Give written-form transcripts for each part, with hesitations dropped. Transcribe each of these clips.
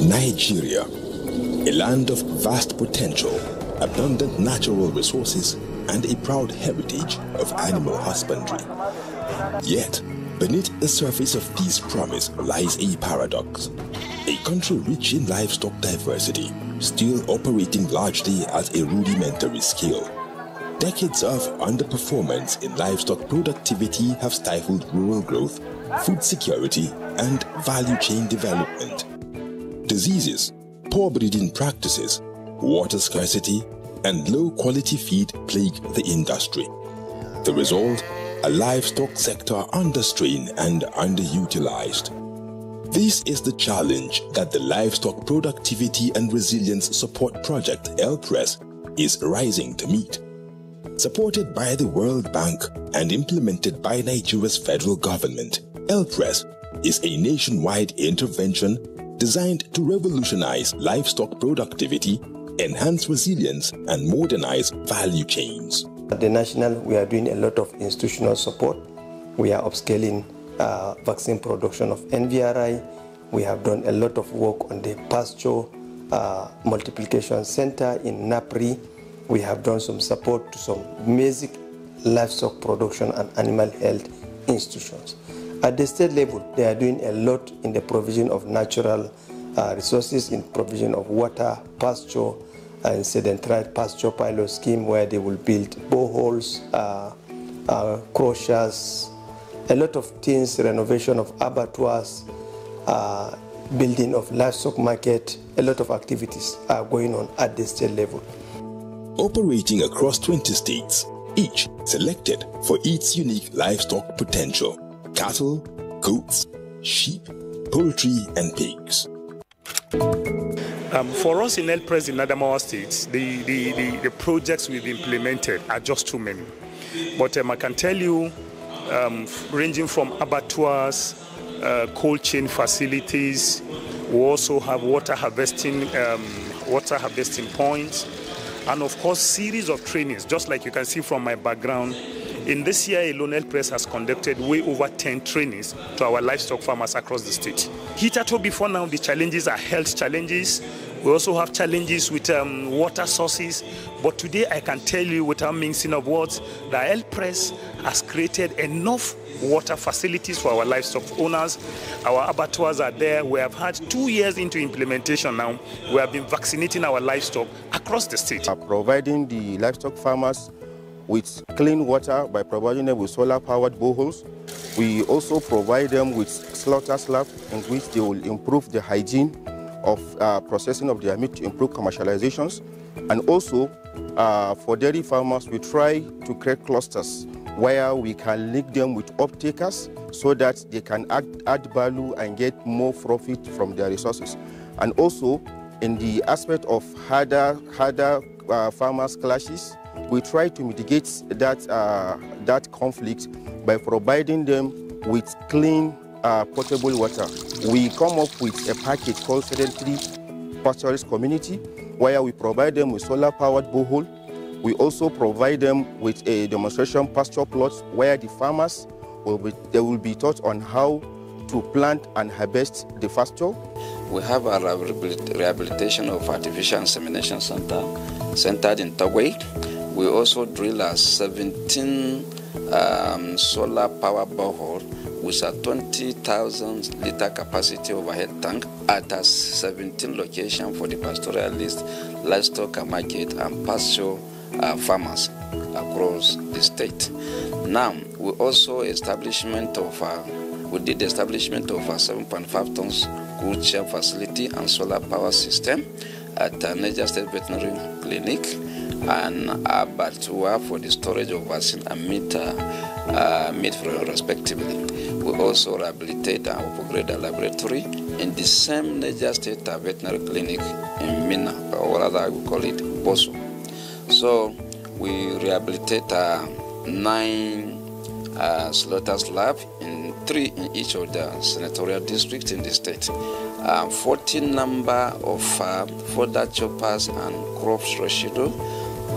Nigeria, a land of vast potential, abundant natural resources, and a proud heritage of animal husbandry. Yet, beneath the surface of this promise lies a paradox. A country rich in livestock diversity, still operating largely at a rudimentary scale. Decades of underperformance in livestock productivity have stifled rural growth, food security, and value chain development. Diseases, poor breeding practices, water scarcity, and low-quality feed plague the industry. The result, a livestock sector under strain and underutilized. This is the challenge that the Livestock Productivity and Resilience Support Project, LPRES, is rising to meet. Supported by the World Bank and implemented by Nigeria's federal government, LPRES is a nationwide intervention designed to revolutionize livestock productivity, enhance resilience, and modernize value chains. At the national, we are doing a lot of institutional support. We are upscaling vaccine production of NVRI. We have done a lot of work on the pasture multiplication center in NAPRI. We have done some support to some basic livestock production and animal health institutions. At the state level, they are doing a lot in the provision of natural resources, in provision of water, pasture, and sedentary pasture pilot scheme where they will build boreholes, crushers, a lot of things, renovation of abattoirs, building of livestock market, a lot of activities are going on at the state level. Operating across 20 states, each selected for its unique livestock potential: cattle, goats, sheep, poultry, and pigs. For us in LPRES in Adamawa State, the projects we've implemented are just too many. But I can tell you, ranging from abattoirs, cold chain facilities, we also have water harvesting points, and of course series of trainings, just like you can see from my background. In this year alone, LPRES has conducted way over 10 trainings to our livestock farmers across the state. Hitherto before now, the challenges are health challenges. We also have challenges with water sources. But today I can tell you without mincing of words that LPRES has created enough water facilities for our livestock owners. Our abattoirs are there. We have had 2 years into implementation now. We have been vaccinating our livestock across the state. Providing the livestock farmers with clean water by providing them with solar-powered boreholes. We also provide them with slaughter slab in which they will improve the hygiene of processing of their meat to improve commercializations. And also for dairy farmers, we try to create clusters where we can link them with off-takers so that they can add value and get more profit from their resources. And also in the aspect of harder farmers clashes, we try to mitigate that conflict by providing them with clean potable water. We come up with a package called Sedentary Pastoralist Community, where we provide them with solar-powered borehole. We also provide them with a demonstration pasture plot where the farmers will be taught on how to plant and harvest the pasture. We have a rehabilitation of artificial insemination center centered in Togway. We also drill a 17 solar power borehole with a 20,000 liter capacity overhead tank at a 17 location for the pastoralist, livestock market, and pasture farmers across the state. Now, we also did establishment of a 7.5 tons cool chain facility and solar power system at Niger State Veterinary Clinic and abattoir for the storage of vaccine and meat respectively. We also rehabilitate and upgrade a laboratory in the same Niger State Veterinary Clinic in Mina, or rather we call it Boso. So we rehabilitate 9 slaughter slabs, 3 in each of the senatorial districts in the state. 14 number of fodder choppers and crops residue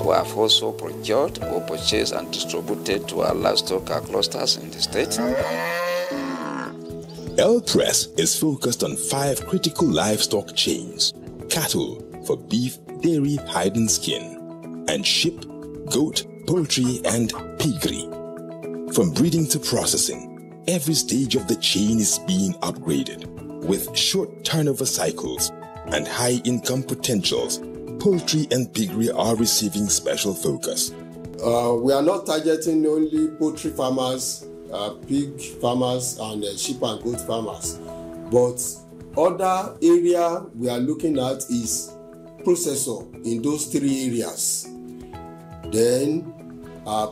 We have also procured or purchased and distributed to our livestock clusters in the state. L-Press is focused on 5 critical livestock chains: cattle for beef, dairy, hide and skin, and sheep, goat, poultry, and piggery. From breeding to processing, every stage of the chain is being upgraded. With short turnover cycles and high income potentials, poultry and piggery are receiving special focus. We are not targeting only poultry farmers, pig farmers, and sheep and goat farmers, but other area we are looking at is processor in those 3 areas, then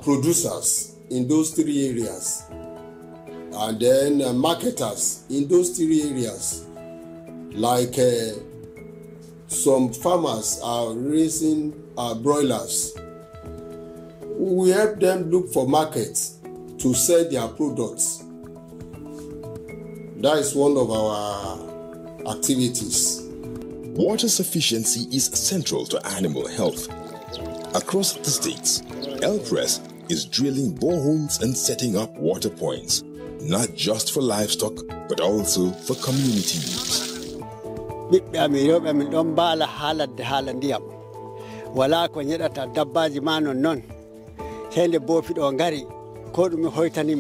producers in those 3 areas, and then marketers in those 3 areas. Like some farmers are raising broilers. We help them look for markets to sell their products. That is one of our activities. Water sufficiency is central to animal health. Across the states, L-Press is drilling boreholes and setting up water points, not just for livestock, but also for community use. Wala ko nyedata dabbaji manon non hende bofido ngari ko dum hoytani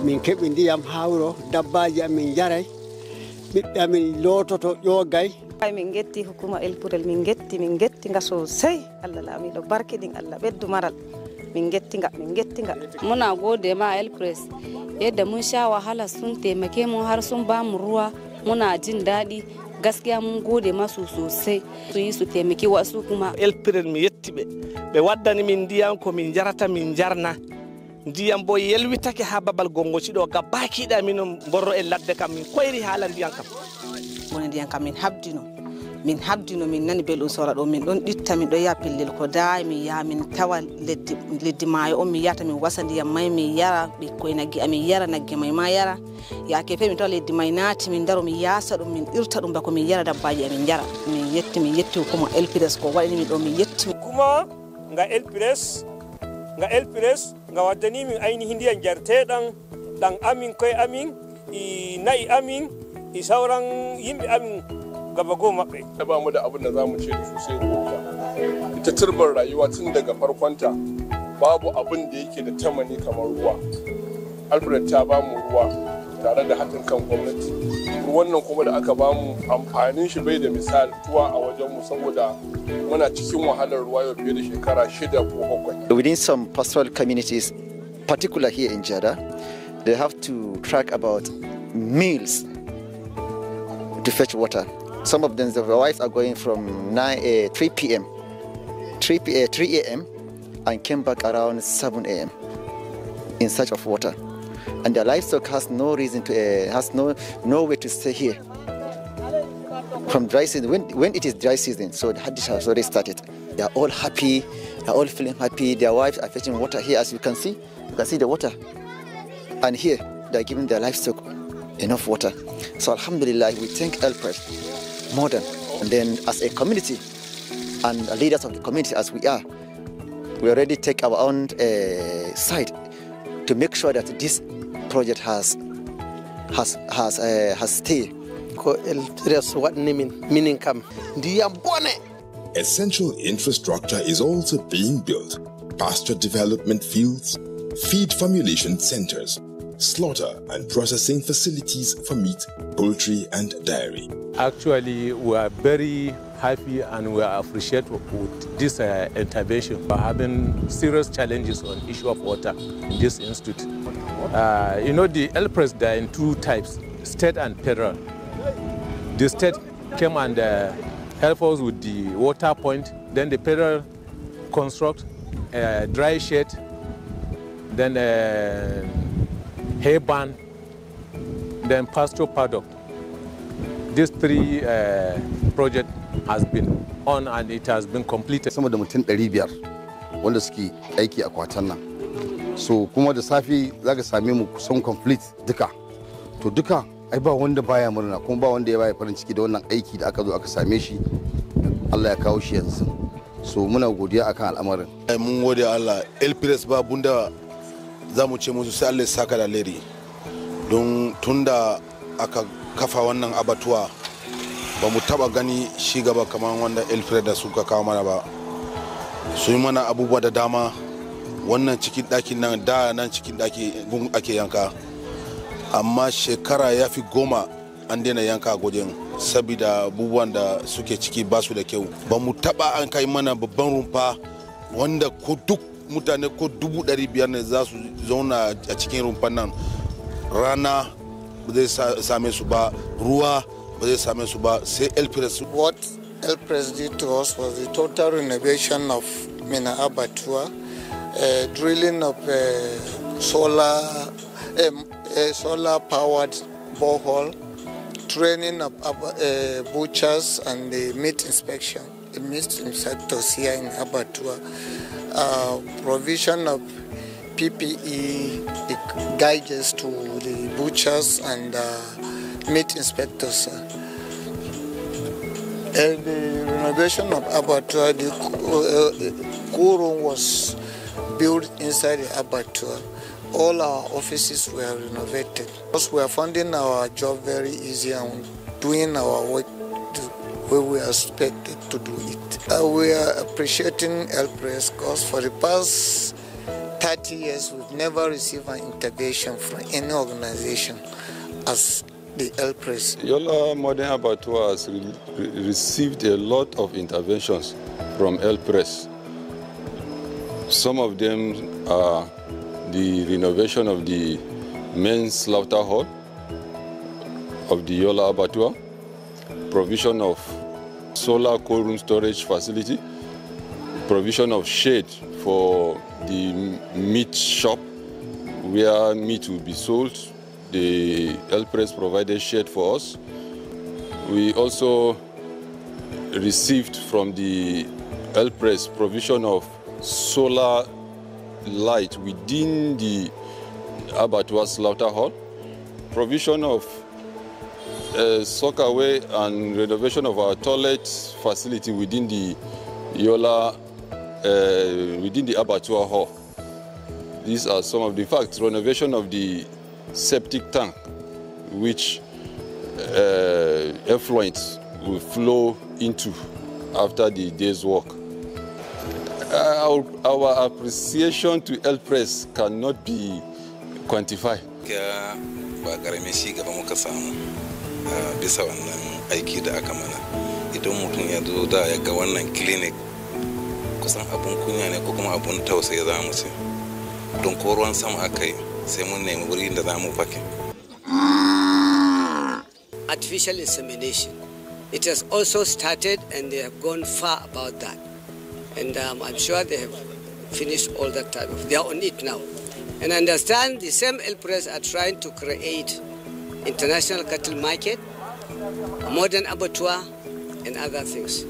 min kebi ndiyam hawro dabbaji amin jaray bibbe amin lototo jogay ay min getti hukuma elpurel min getti nga sosai Allah lami do barkidin Allah beddu maral min getti nga muna gode ma elpress yadda mun sha wahala sun taimake mu har sun ba mu ruwa muna jin dadi gaskiya mun gode masu sosai su yi su taimaki wasu kuma elpiren mi yettibe be waddani min ndiyam ko min jarata min jarna ndiyam bo yelwitake ha babal gongoci do gabaki da min borro e ladde kam min koyri hala ndiyam kam woni ndiyam kam min habdino min nani belɗum sora do min don ditta min do ya pellel ko daay mi ya min tawa leddi maayo on mi yata min wasa ndiyam may mi yara be koynagi amin yara nagge may ma yara ya ke fe min tawa leddi may naati min daro mi yasa dum min irta dum bako min yara dabbaji amin yara min yetti kuma elpires ko wadi min do min yetti kuma nga elpires nga waddani min ainihin ndiyam jartedan dan amin koy amin I na'i amin I sauran yimbe amin gaba goma bai da ba mu da abin da zamu ce da su sai godiya ita turbar rayuwa tun daga farkonta babu abin da yake da tamani kamar ruwa. Alfred ta ba mu ruwa tare da haɗin kan gwamnati. Wannan kuma da aka ba mu amfanin shi bai da misali tuwa a wajen mu saboda muna cikin wahalar ruwa yau fiye da shekara 6 ko 7. Within some pastoral communities, particularly here in Jeddah, they have to track about meals to fetch water. Some of them, the wives are going from 3 p.m. and came back around 7 a.m. in search of water. And their livestock has no reason to, has no way to stay here. From dry season, when it is dry season, so the hadith has already started. They are all happy, they are all feeling happy. Their wives are fetching water here, as you can see the water. And here, they are giving their livestock enough water. So Alhamdulillah, we thank L-Press more than, and then as a community and leaders of the community as we are, we already take our own side to make sure that this project has stay. Essential infrastructure is also being built: pasture development fields, feed formulation centers, slaughter and processing facilities for meat, poultry and dairy. Actually, we are very happy and we are appreciative with this intervention. We are having serious challenges on the issue of water in this institute. You know, the L-Press, they are in 2 types, state and federal. The state came and help us with the water point, then the federal construct a dry shed, then hay barn, then pasture paddock. These 3 projects has been on and it has been completed. Sama da mutum 500 wanda suke aiki a kwatan nan. So kuma da safi zaka same mu kusan complete duka. To duka ai ba wanda baya murna kuma ba wanda ya baya farin ciki da wannan aiki da aka zo aka same shi. Allah ya kawo shi yanzu. so muna godiya akan al'amarin. Mun gode Allah, Elpres ba bunda za mu ce musu sai Allah saka da leri don tunda aka kafa wannan abatuwa ba mu taba gani shi gaba kamar wanda Elpres da suka kawo mana ba. Su yi mana abubuwa da dama, wannan cikin ɗakin nan da nan cikin ɗaki gun ake yanka, amma shekara ya fi 10 an daina yanka a gwajin saboda abubuwan da suke ciki ba su da kyau. Ba mu taba an kai mana babban rumfa wanda ko duk mutane ko 500 ne za su zauna a cikin rumfan nan, rana ba zai same su ba, ruwa ba zai same su ba, sai Elpres. What Elpres did to us was the total renovation of Mina Abattoir, drilling of solar powered borehole, training of butchers and the meat inspectors here in Abattoir, provision of PPE guides to the butchers and meat inspectors. And the renovation of Abattoir, the cool room was built inside the Abattoir. All our offices were renovated. Because we are finding our job very easy and doing our work the way we are expected to do it. We are appreciating Elpres because for the past 30 years we've never received an intervention from any organization as the Elpres. Yola Modern Abattoir has received a lot of interventions from Elpres. Some of them are the renovation of the main slaughter hall of the Yola Abattoir, provision of solar cold room storage facility, provision of shade for the meat shop where meat will be sold. The Elpres provided shade for us. We also received from the Elpres provision of solar light within the Abattoir slaughter hall, provision of sockaway and renovation of our toilet facility within the Yola, within the Abattoir hall. These are some of the facts. Renovation of the septic tank, which effluent will flow into after the day's work. Our appreciation to Elpres cannot be quantified. Ba karamin shi gaba muka samu bisa wannan aiki da aka mana. Idan mutum ya zo da ya ga wannan clinic kusan abun kunya ne ko kuma abun tausayi za mu ce. Don ko ruwan sama aka yi sai mun nemi wurin da za mu fake. Artificial insemination. It has also started and they have gone far about that. And I'm sure they have finished all that type of, they are on it now. And I understand the same Elpres are trying to create international cattle market, modern abattoir, and other things.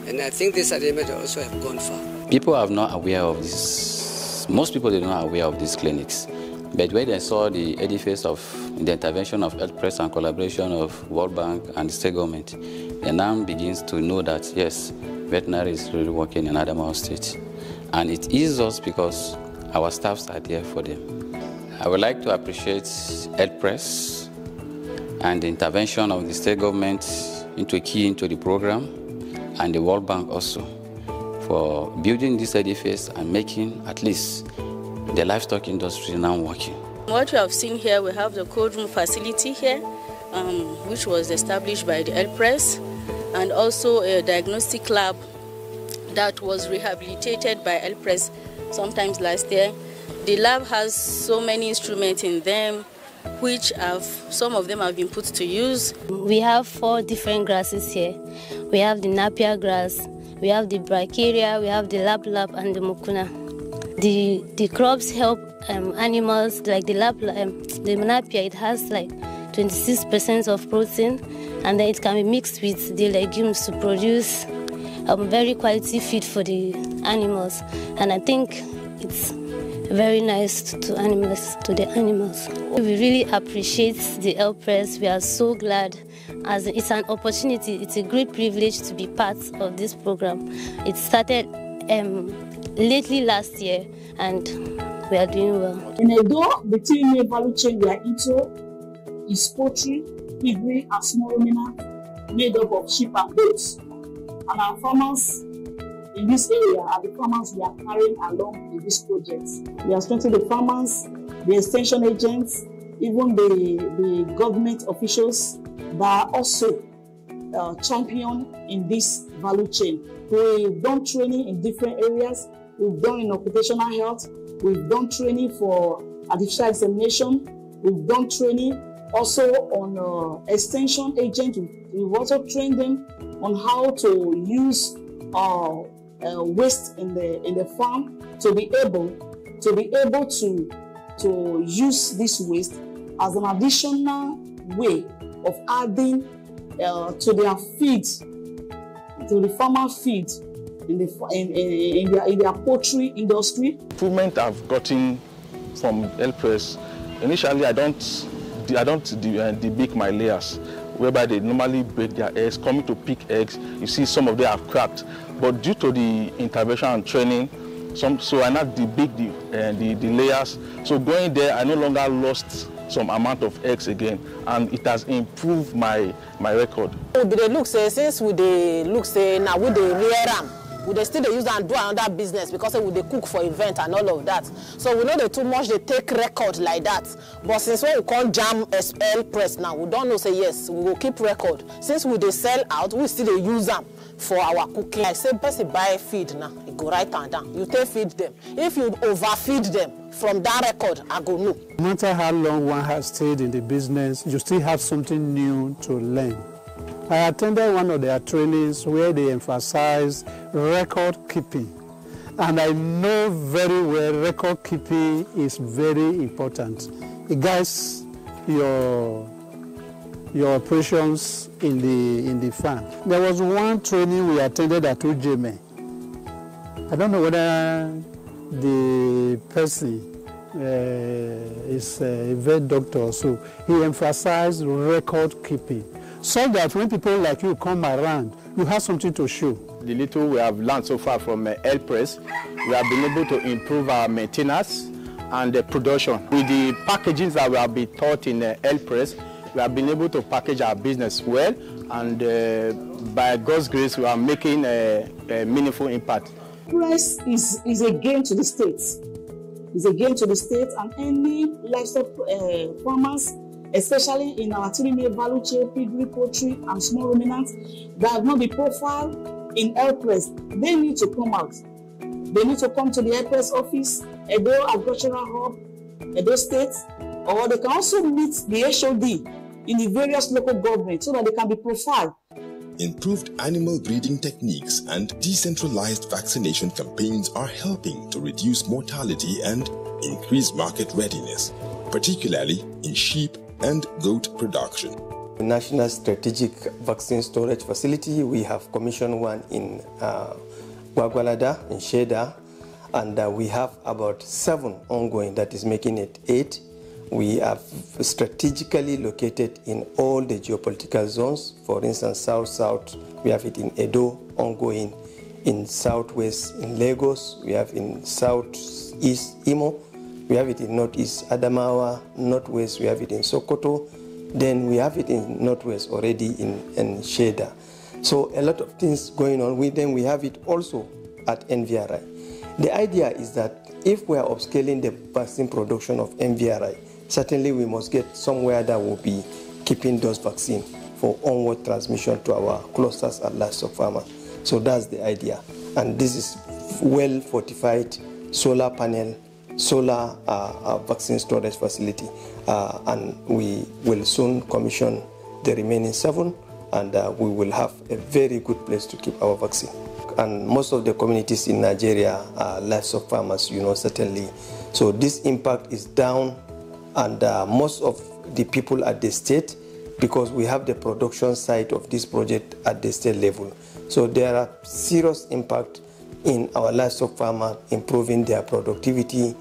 And I think this agreement also have gone far. People are not aware of this. Most people are not aware of these clinics. But when they saw the edifice of the intervention of Elpres and collaboration of World Bank and the state government, they now begins to know that, yes, veterinary is really working in Adamawa State. And it is us because our staffs are there for them. I would like to appreciate Elpres and the intervention of the state government into the program, and the World Bank also, for building this edifice and making at least the livestock industry now working. What we have seen here, we have the cold room facility here, which was established by the Elpres, and also a diagnostic lab that was rehabilitated by Elpres sometimes last year. The lab has so many instruments in them, which some of them have been put to use. We have 4 different grasses here. We have the napier grass, we have the brachiaria, we have the lap and the mukuna. The crops help animals, like the napier, it has like 26% of protein, and then it can be mixed with the legumes to produce very quality feed for the animals. And I think it's very nice to animals, to the animals. We really appreciate the El Press. We are so glad, as it's an opportunity, it's a great privilege to be part of this program. It started lately last year, and we are doing well. In Edo, the three main value chain we are into is poultry, piggery, and small ruminants made up of sheep and goats. And our farmers in this area are the farmers we are carrying along in this project. We are strengthening the farmers, the extension agents, even the government officials that are also champion in this value chain. We've done training in different areas. We've done in occupational health. We've done training for artificial insemination. We've done training also on extension agents. We've also trained them on how to use waste in the farm to be able to use this waste as an additional way of adding to their feed, to the farmer feed in their poultry industry. Improvement I've gotten from El Press. Initially, I don't debake my layers, whereby they normally break their eggs. Coming to pick eggs, you see some of them are cracked. But due to the intervention and training, so I now debake the layers. So going there, I no longer lost some amount of eggs again, and it has improved my record. They look say, since we dey look say now we dey rear am, we dey still dey use and do another business because we dey cook for event and all of that. So we know they too much they take record like that. But since when we call jam El Press now, we don't know say yes, we will keep record. Since we dey sell out, we still dey use them for our cooking. I say person buy feed now, you go right and down. You take feed them. If you overfeed them, from that record, I go no. No matter how long one has stayed in the business, you still have something new to learn. I attended one of their trainings where they emphasized record keeping. And I know very well record keeping is very important. It guides your operations in the farm. There was one training we attended at Ujeme. I don't know whether the person is a vet doctor, so he emphasized record keeping, so that when people like you come around, you have something to show. The little we have learned so far from El Press, we have been able to improve our maintenance and the production. With the packaging that we have been taught in El Press, we have been able to package our business well, and by God's grace, we are making a meaningful impact. Press is a gain to the states. It's a gain to the state, and any livestock farmers, especially in our three main value chain, piggery, poultry, and small ruminants, that have not been profiled in El Press, they need to come out. They need to come to the El Press office, Edo Agricultural Hub, Edo State, or they can also meet the HOD in the various local governments so that they can be profiled. Improved animal breeding techniques and decentralized vaccination campaigns are helping to reduce mortality and increase market readiness, particularly in sheep and goat production. The National Strategic Vaccine Storage Facility, we have commissioned one in Gwagwalada, in Sheda, and we have about 7 ongoing, that is making it 8. We have strategically located in all the geopolitical zones. For instance, South-South, we have it in Edo, ongoing, in Southwest, in Lagos, we have in Southeast Imo, we have it in Northeast Adamawa, Northwest, we have it in Sokoto, then we have it in Northwest already in Sheda. So a lot of things going on. Then we have it also at NVRI. The idea is that if we are upscaling the vaccine production of NVRI, certainly we must get somewhere that will be keeping those vaccines for onward transmission to our clusters at livestock farmers. So that's the idea. And this is well fortified solar panel, solar vaccine storage facility. And we will soon commission the remaining 7, and we will have a very good place to keep our vaccine. And most of the communities in Nigeria are livestock farmers, you know, certainly. So this impact is down, and most of the people at the state, because we have the production side of this project at the state level. So there are serious impact in our livestock farmer, improving their productivity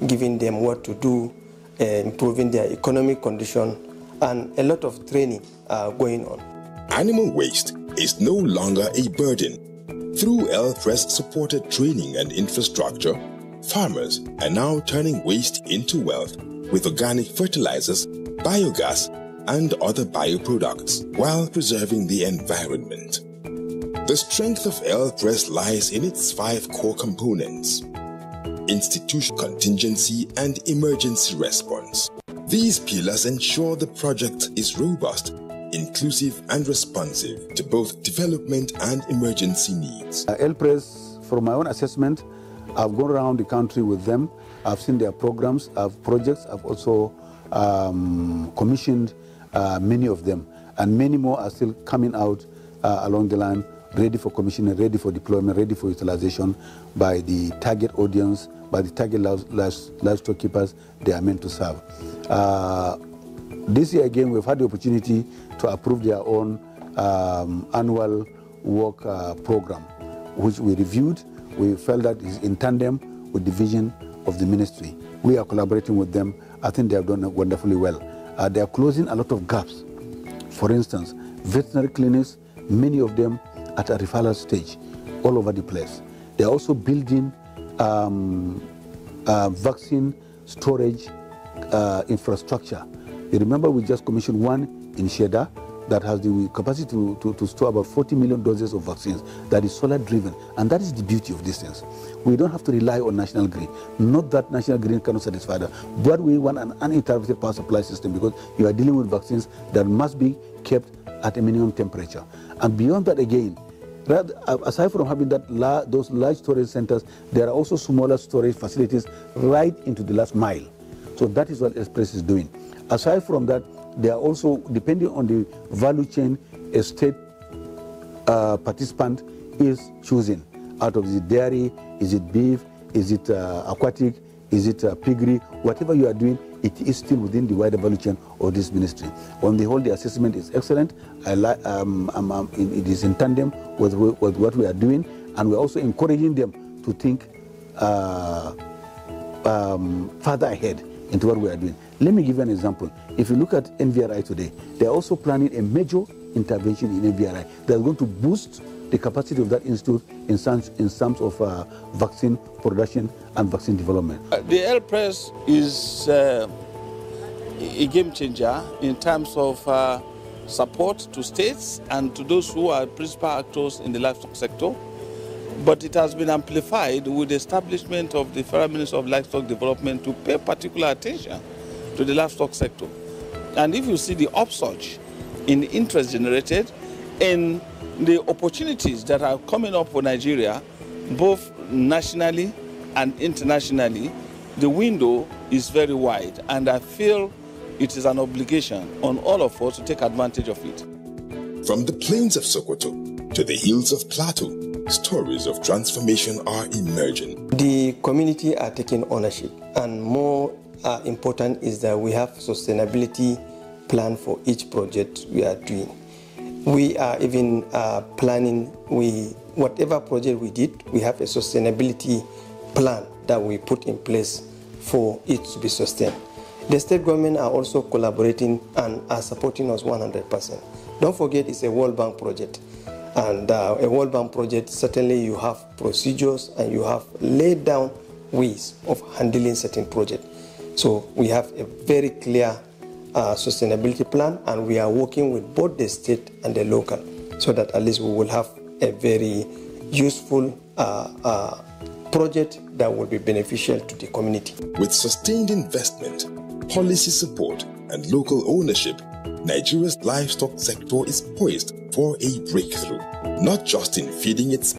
giving them what to do, improving their economic condition, and a lot of training going on. Animal waste is no longer a burden. Through LPRES supported training and infrastructure, farmers are now turning waste into wealth with organic fertilizers, biogas, and other bioproducts while preserving the environment. The strength of LPRES lies in its 5 core components: institution, contingency, and emergency response. These pillars ensure the project is robust, inclusive, and responsive to both development and emergency needs. LPRES, from my own assessment, I've gone around the country with them. I've seen their programs, projects. I've also commissioned many of them, and many more are still coming out along the line, ready for commissioning, ready for deployment, ready for utilization by the target audience, by the target livestock keepers they are meant to serve. This year again, we've had the opportunity to approve their own annual work program, which we reviewed. We felt that is in tandem with the vision of the ministry. We are collaborating with them. I think they have done wonderfully well. They are closing a lot of gaps. For instance, veterinary clinics, many of them at a referral stage, all over the place. They are also building vaccine storage infrastructure. You remember we just commissioned one in Sheda that has the capacity to store about 40 million doses of vaccines, that is solar driven. And that is the beauty of these things. We don't have to rely on national grid. Not that national grid cannot satisfy that, but we want an uninterrupted power supply system, because you are dealing with vaccines that must be kept at a minimum temperature. And beyond that again, aside from having those large storage centers, there are also smaller storage facilities right into the last mile. So that is what LPRES is doing. Aside from that, they are also, depending on the value chain a state participant is choosing. Out of the dairy, is it beef, is it aquatic, is it piggery, whatever you are doing, it is still within the wider value chain of this ministry. On the whole, the assessment is excellent. It is in tandem with what we are doing, and we're also encouraging them to think further ahead into what we are doing. Let me give you an example. If you look at NVRI today, they're also planning a major intervention in NVRI that's going to boost the capacity of that institute in terms of vaccine production and vaccine development. The LPRES is a game changer in terms of support to states and to those who are principal actors in the livestock sector. But it has been amplified with the establishment of the Federal Ministry of Livestock Development to pay particular attention to the livestock sector. And if you see the upsurge in the interest generated and the opportunities that are coming up for Nigeria, both nationally and internationally, the window is very wide. And I feel it is an obligation on all of us to take advantage of it. From the plains of Sokoto to the hills of Plateau, stories of transformation are emerging. The community are taking ownership, and more important is that we have sustainability plan for each project we are doing. We are even planning, whatever project we did, we have a sustainability plan that we put in place for it to be sustained. The state government are also collaborating and are supporting us 100%. Don't forget, it's a World Bank project. And a World Bank project, certainly you have procedures and you have laid down ways of handling certain projects. So we have a very clear sustainability plan, and we are working with both the state and the local, so that at least we will have a very useful project that will be beneficial to the community. With sustained investment, policy support, and local ownership, Nigeria's livestock sector is poised for a breakthrough, not just in feeding its